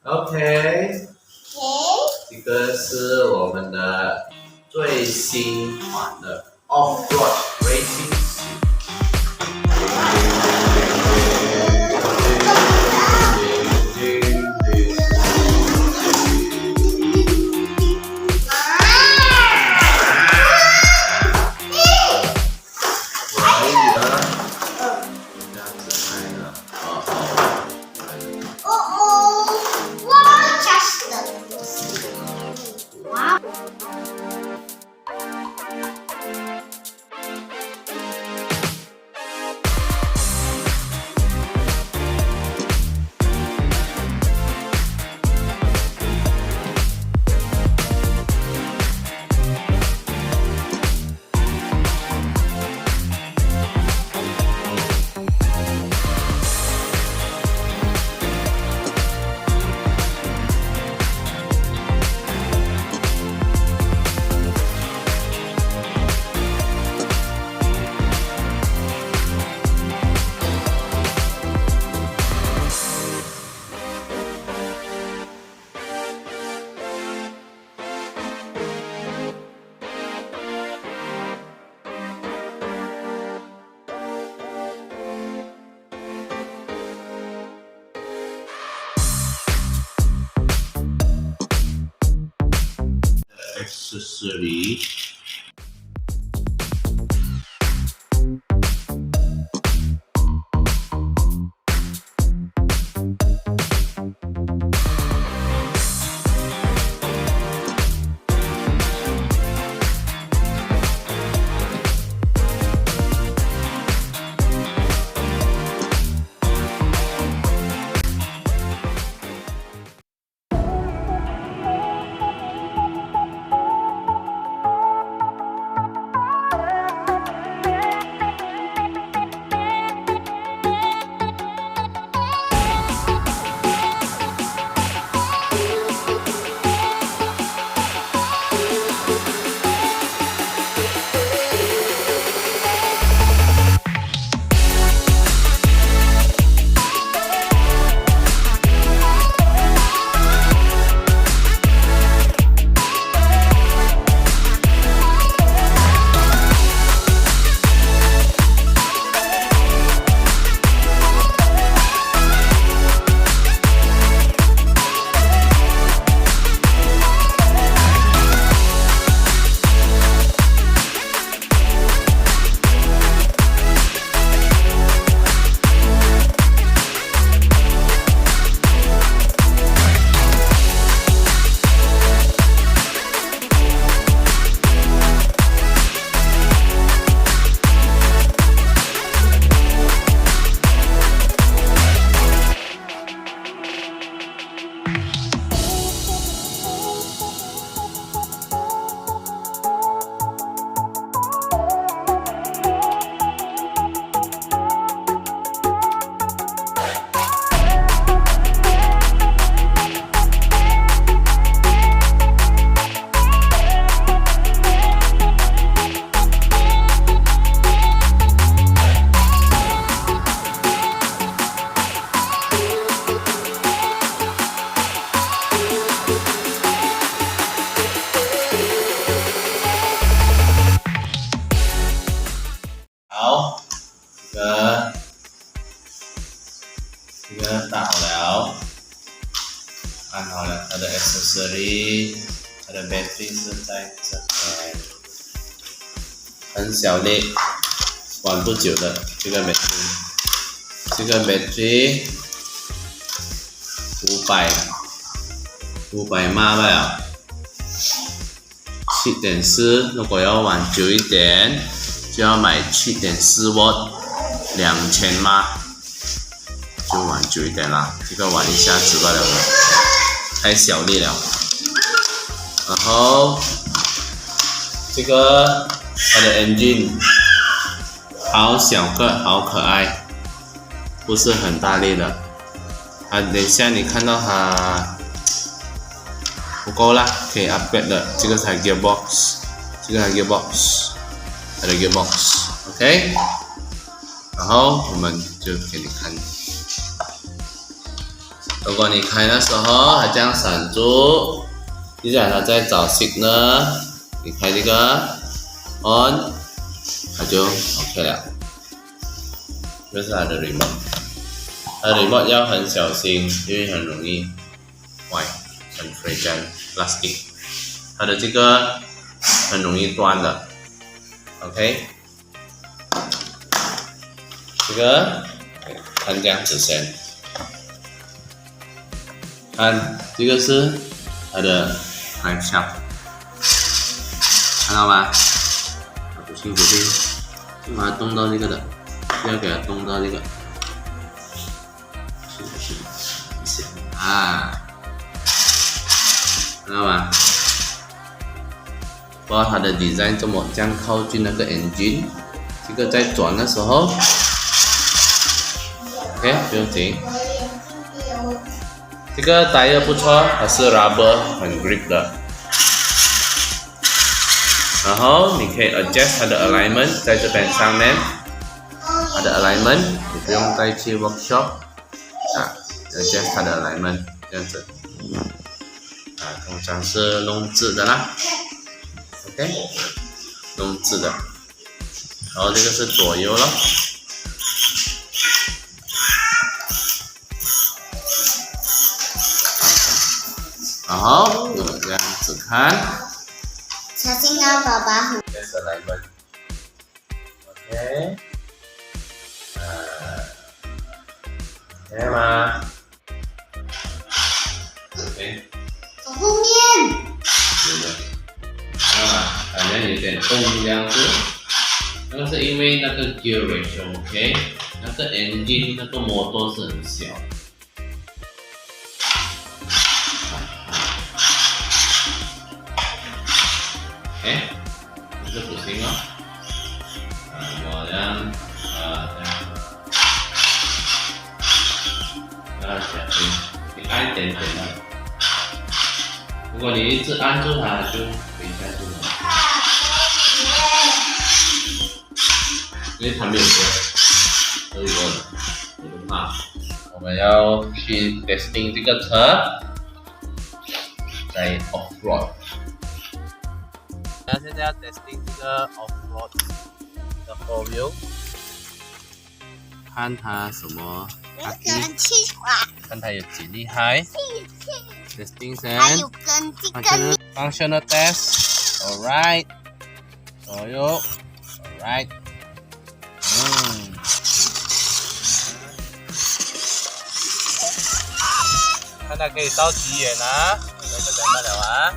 OK， 这个是我们的最新款的 Off-Road Racing。accessory.好，这个打好了，按好了它的 accessory， 它的 battery 是在这边，很小粒，玩不久的这个 battery， 这个 battery 500码了，7.4，如果要玩久一点，就要买7.4 瓦，2000码，就玩久一点啦。这个玩一下子罢了，太小粒了。然后这个它的 engine 好小个，好可爱，不是很大力的。等一下你看到它不够啦，可以 upgrade 的。这个才 gearbox， 这个才 gearbox。它的 gearbox，OK， 然后我们就给你看如果你开的时候它这样闪住，接下来它再找 signal， 你开这个 on， 它就 OK 了。这是它的 remote， 它的 remote 要很小心，因为很容易坏，很 fragile plastic， 它的这个很容易断的。OK， 这个看这样子先，看这个是它的 drive shaft， 看到吗？不行，就把它动到这个的，不要给它动到这个。啊，看到吗？不知道它的 design 怎么这样靠近那个 engine， 这个在转的时候 ，OK， 不用紧。这个 tire 不错，它是 rubber， 很 grip 的。然后你可以 adjust 它的 alignment， 在这边上面，它的 alignment 你不用带去 workshop， adjust 它的 alignment 这样子，通常是弄直的啦 ，OK， 弄直的。然后这个是左右咯。然后我这样子看，小心啊，宝宝。这是 alignment， OK， OK 吗 ？OK， 从后面。有的，看到吗？感觉有点动这样子，那个是因为那个 gear ratio，OK， 那个 engine 那个摩托是很小。这不行哦，我这样，这样，小心，你按一点点的。如果你一直按住它，就回下去了，因为它没有过，所以我就怕。我们要去 testing 这个车，在 off road。那现在要 testing 这个 off-road 的 4 wheel， 看它什么，看它有几厉害。testing 先，还有跟这个 functional test，alright， 左右 ，alright， 看它可以到几远啊？这个等不了啊。